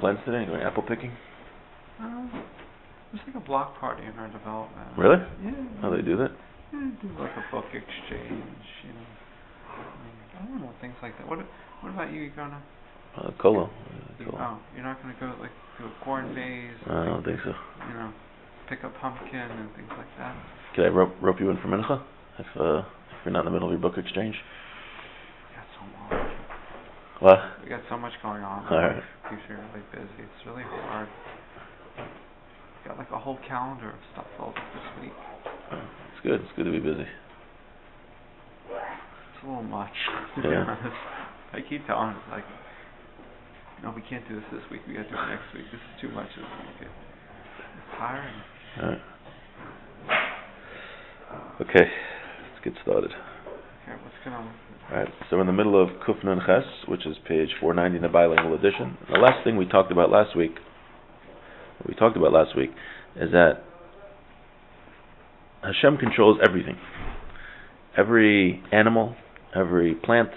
plans today? Going apple picking? There's like a block party in our development. Really? Yeah. How do they do that? Yeah, do like a book exchange, you know. I don't know, things like that. What about you? You gonna? Colo. Oh, you're not gonna go like to a corn maze? I don't think so. You know, pick a pumpkin and things like that. Can I rope you in for mincha if you're not in the middle of your book exchange? We got so much. What? We got so much going on. All right. Keeps you really busy. It's really hard. Got like a whole calendar of stuff all this week. It's good. It's good to be busy. It's a little much, to be honest. I keep telling him, like, no, we can't do this week. We got to do it next week. This is too much this week. It's tiring. All right. Okay, let's get started. Okay, what's going on? All right, so we're in the middle of Kuf Nun Ches, which is page 490 in the bilingual edition. The last thing we talked about last week, is that Hashem controls everything. Every animal, every plant,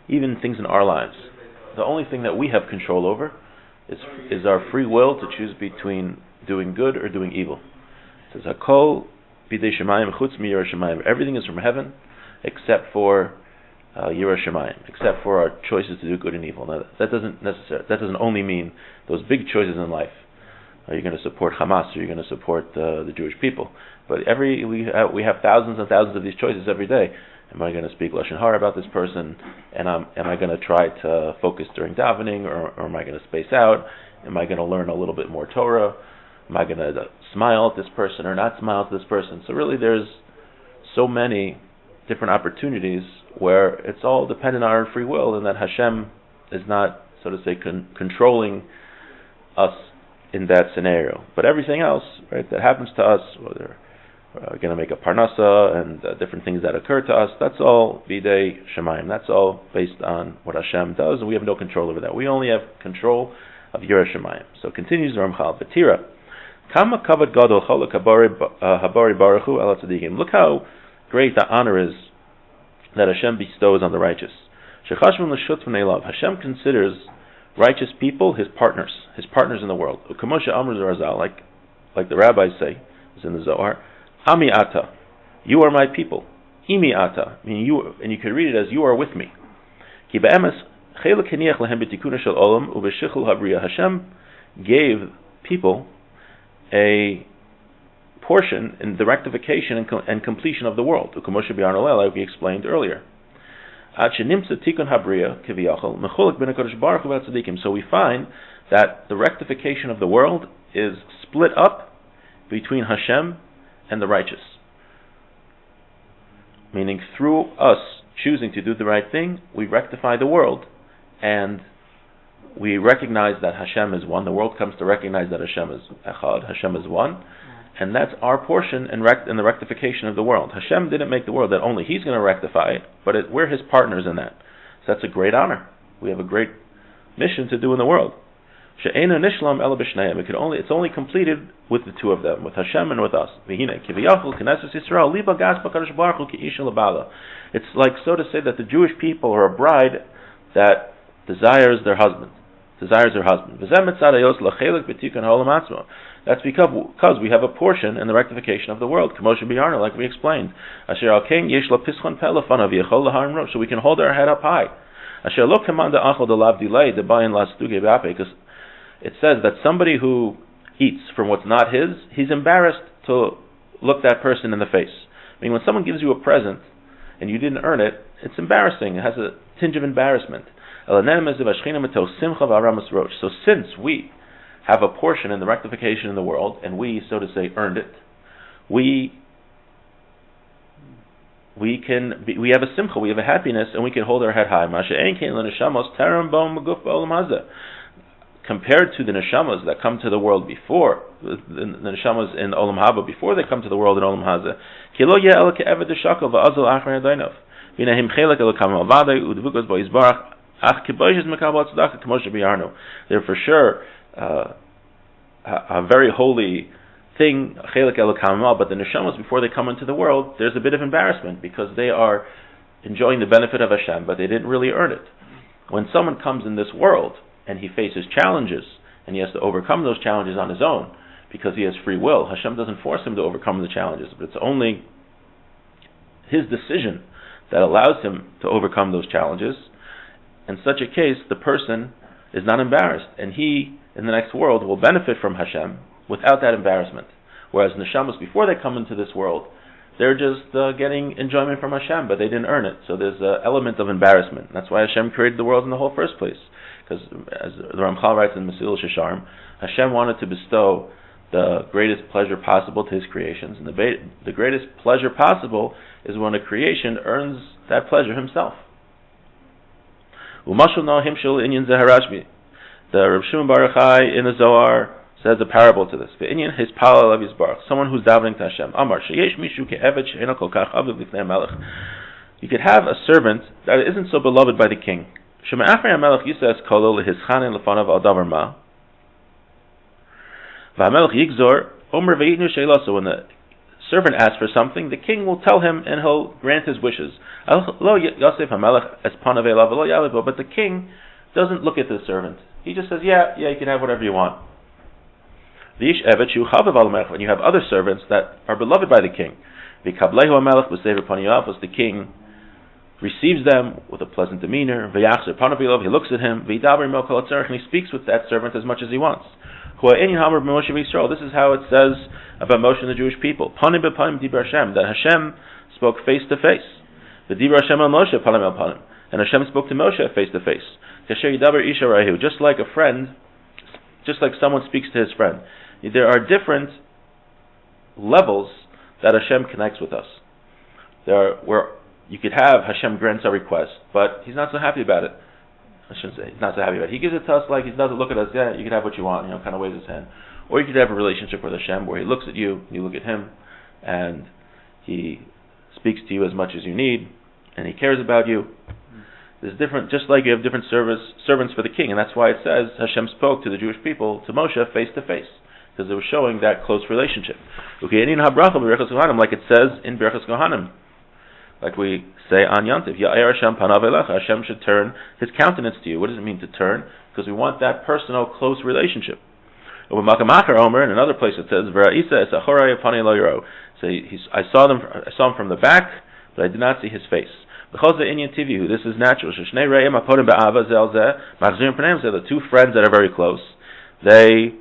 even things in our lives. The only thing that we have control over is our free will to choose between doing good or doing evil. It says, Hakol bidei shemayim chutz mi yirah shemayim. Everything is from heaven except for yirah shemayim, except for our choices to do good and evil. Now, that doesn't only mean those big choices in life. Are you going to support Hamas? Or are you going to support the Jewish people? But we have thousands and thousands of these choices every day. Am I going to speak Lashon Hara about this person? And am I going to try to focus during davening, or am I going to space out? Am I going to learn a little bit more Torah? Am I going to smile at this person or not smile at this person? So really there's so many different opportunities where it's all dependent on our free will, and that Hashem is not, so to say, controlling us in that scenario. But everything else, right, that happens to us, whether we're going to make a parnasa and different things that occur to us, that's all bidei shemayim. That's all based on what Hashem does, and we have no control over that. We only have control of yirah shemayim. So continues the Ramchal, V'tira, kama kavod gadol cholak habari baruch hu ala tzadikim. Look how great the honor is that Hashem bestows on the righteous. Shechashvim l'shut v'nei love. Hashem considers righteous people his partners in the world. Ukamosha Amr Zarazal, like the rabbis say, is in the Zohar, Ami ata, you are my people. Imi ata, meaning you, and you can read it as you are with me. Ki ba'emes chelek hiniach lehem b'tikuna shel olam u'b'shichul habriya. Hashem gave people a portion in the rectification and completion of the world. Ukamosha b'yarnolel, like we explained earlier. So we find that the rectification of the world is split up between Hashem and the righteous. Meaning through us choosing to do the right thing, we rectify the world, and we recognize that Hashem is one. The world comes to recognize that Hashem is Echad, Hashem is one, and that's our portion in the rectification of the world. Hashem didn't make the world that only He's going to rectify it, but we're His partners in that. So that's a great honor. We have a great mission to do in the world. She'einu nishlam ela b'shneim. It's only completed with the two of them, with Hashem and with us. It's like, so to say, that the Jewish people are a bride that desires her husband. That's because we have a portion in the rectification of the world, like we explained. So we can hold our head up high. Because it says that somebody who eats from what's not his, he's embarrassed to look that person in the face. I mean, when someone gives you a present and you didn't earn it, it's embarrassing. It has a tinge of embarrassment. So since we have a portion in the rectification in the world, and we, so to say, earned it, we have a simcha, we have a happiness, and we can hold our head high. Compared to the neshamas that come to the world before, the neshamas in Olam Haba, before they come to the world in Olam Haza, they're for sure a very holy thing, but the neshamas, before they come into the world, there's a bit of embarrassment because they are enjoying the benefit of Hashem, but they didn't really earn it. When someone comes in this world and he faces challenges and he has to overcome those challenges on his own because he has free will. Hashem doesn't force him to overcome the challenges, but it's only his decision that allows him to overcome those challenges. In such a case, the person is not embarrassed, and he, in the next world, will benefit from Hashem without that embarrassment. Whereas neshamas, before they come into this world, they're just getting enjoyment from Hashem, but they didn't earn it. So there's an element of embarrassment. That's why Hashem created the world in the whole first place. Because, as the Ramchal writes in Mesil Shesharm, Hashem wanted to bestow the greatest pleasure possible to His creations, and the greatest pleasure possible is when a creation earns that pleasure himself. Umashul no himshul inyan zeharashmi. The Rav Shimon Bar Yochai in the Zohar says a parable to this. Inyan his palal of his baruch, someone who's davening to Hashem. Amar sheyesh mishu ke'eved she'eno kol kach aviv lifnei melech. You could have a servant that isn't so beloved by the king. Shema afrei hamelech yisas kolo lehischanin lefanav al davar ma. V'hamelech yigzor omer ve'itnu she'lo. So when the servant asks for something, the king will tell him and he'll grant his wishes. Lo yosef hamelech es panav elav v'lo yalibo. But the king doesn't look at the servant. He just says, yeah, you can have whatever you want. When you have other servants that are beloved by the king, the king receives them with a pleasant demeanor. He looks at him, and he speaks with that servant as much as he wants. This is how it says about Moshe and the Jewish people. That Hashem spoke face to face. And Hashem spoke to Moshe face to face. Just like a friend, just like someone speaks to his friend. There are different levels that Hashem connects with us. There are where you could have Hashem grants our request, but He's not so happy about it. I shouldn't say He's not so happy about it. He gives it to us like He doesn't look at us. Yeah, you can have what you want. Kind of waves His hand. Or you could have a relationship with Hashem where He looks at you, you look at Him, and He speaks to you as much as you need, and He cares about you. There's different, just like you have different servants for the king, and that's why it says Hashem spoke to the Jewish people, to Moshe, face to face, because it was showing that close relationship. Like it says in Berachos Kohanim, like we say on Yantiv, Ya'er Hashem panav elecha, Hashem should turn His countenance to you. What does it mean to turn? Because we want that personal, close relationship. In another place it says, so I saw him from the back, but I did not see his face. This is natural. The two friends that are very close, they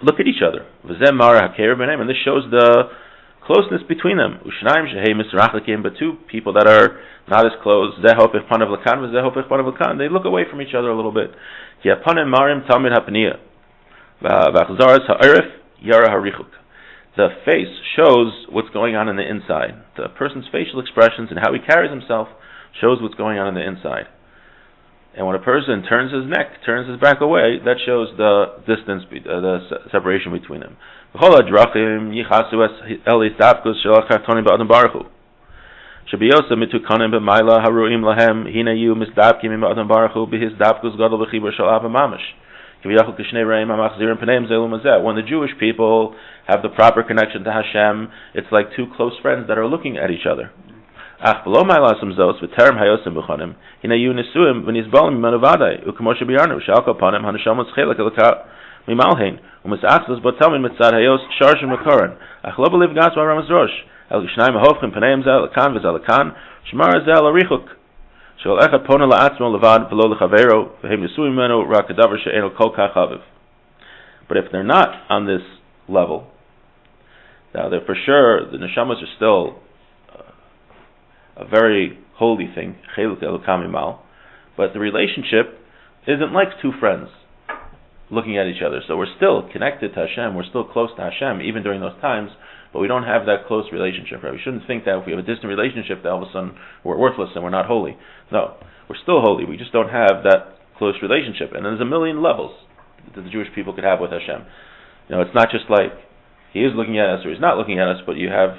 look at each other. And this shows the closeness between them. But two people that are not as close, they look away from each other a little bit. The face shows what's going on in the inside. The person's facial expressions and how he carries himself shows what's going on in the inside. And when a person turns his neck, turns his back away, that shows the distance, the separation between them. When the Jewish people have the proper connection to Hashem, it's like two close friends that are looking at each other. But if they're not on this level, now they're for sure, the neshamas are still a very holy thing, but the relationship isn't like two friends looking at each other. So we're still connected to Hashem, we're still close to Hashem, even during those times, but we don't have that close relationship. Right? We shouldn't think that if we have a distant relationship, that all of a sudden we're worthless and we're not holy. No, we're still holy. We just don't have that close relationship. And there's a million levels that the Jewish people could have with Hashem. It's not just like He is looking at us or He's not looking at us, but you have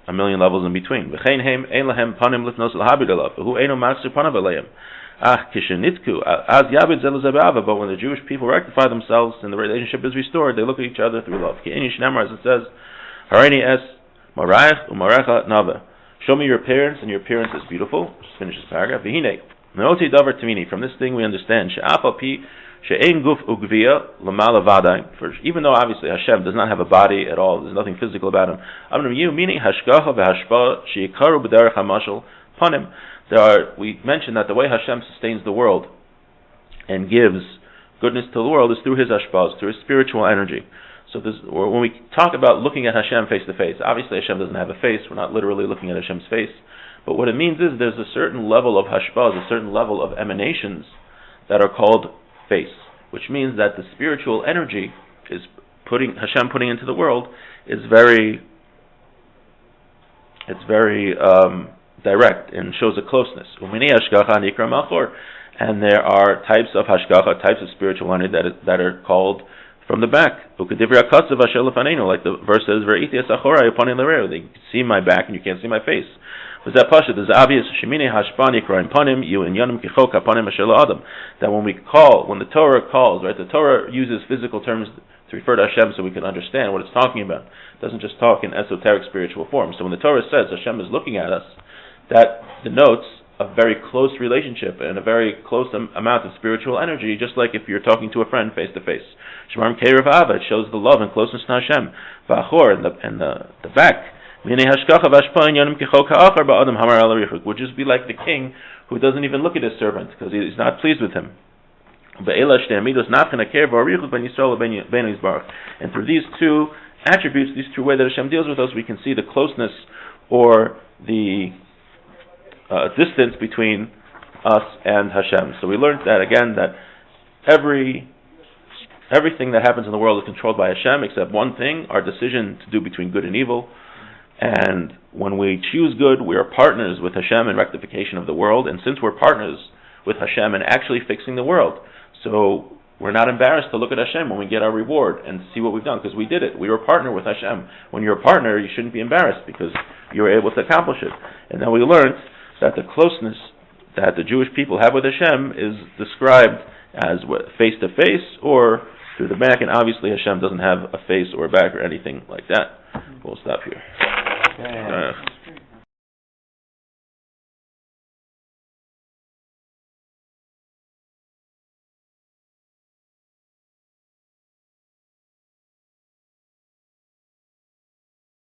a million levels in between. But when the Jewish people rectify themselves and the relationship is restored, they look at each other through love. As it says, show me your appearance, and your appearance is beautiful. Just finish this paragraph. From this thing we understand She'ein guf ugvia l'mala vadai. Even though obviously Hashem does not have a body at all, there's nothing physical about him. Meaning hashgacha v'hashpa she'ikaru b'derech hamashal panim. We mentioned that the way Hashem sustains the world and gives goodness to the world is through His hashpahs, through His spiritual energy. So when we talk about looking at Hashem face to face, obviously Hashem doesn't have a face. We're not literally looking at Hashem's face. But what it means is there's a certain level of hashpahs, a certain level of emanations that are called face, which means that the spiritual energy is Hashem putting into the world is very direct and shows a closness. And there are types of hashgacha, types of spiritual energy that are called from the back. Like the verse says, they see my back and you can't see my face. That is obvious. That when the Torah calls, right, the Torah uses physical terms to refer to Hashem so we can understand what it's talking about. It doesn't just talk in esoteric spiritual form. So when the Torah says Hashem is looking at us, that denotes a very close relationship and a very close amount of spiritual energy, just like if you're talking to a friend face to face. Shemarim Keirav Ava, it shows the love and closeness to Hashem. V'achor, and the back, would just be like the king who doesn't even look at his servant because he's not pleased with him. And through these two attributes, these two ways that Hashem deals with us, we can see the closeness or the distance between us and Hashem. So we learned that again, that everything that happens in the world is controlled by Hashem except one thing, our decision to do between good and evil. And when we choose good, we are partners with Hashem in rectification of the world. And since we're partners with Hashem in actually fixing the world, so we're not embarrassed to look at Hashem when we get our reward and see what we've done, because we did it. We were a partner with Hashem. When you're a partner, you shouldn't be embarrassed because you were able to accomplish it. And then we learned that the closeness that the Jewish people have with Hashem is described as face to face or through the back, and obviously Hashem doesn't have a face or a back or anything like that. We'll stop here.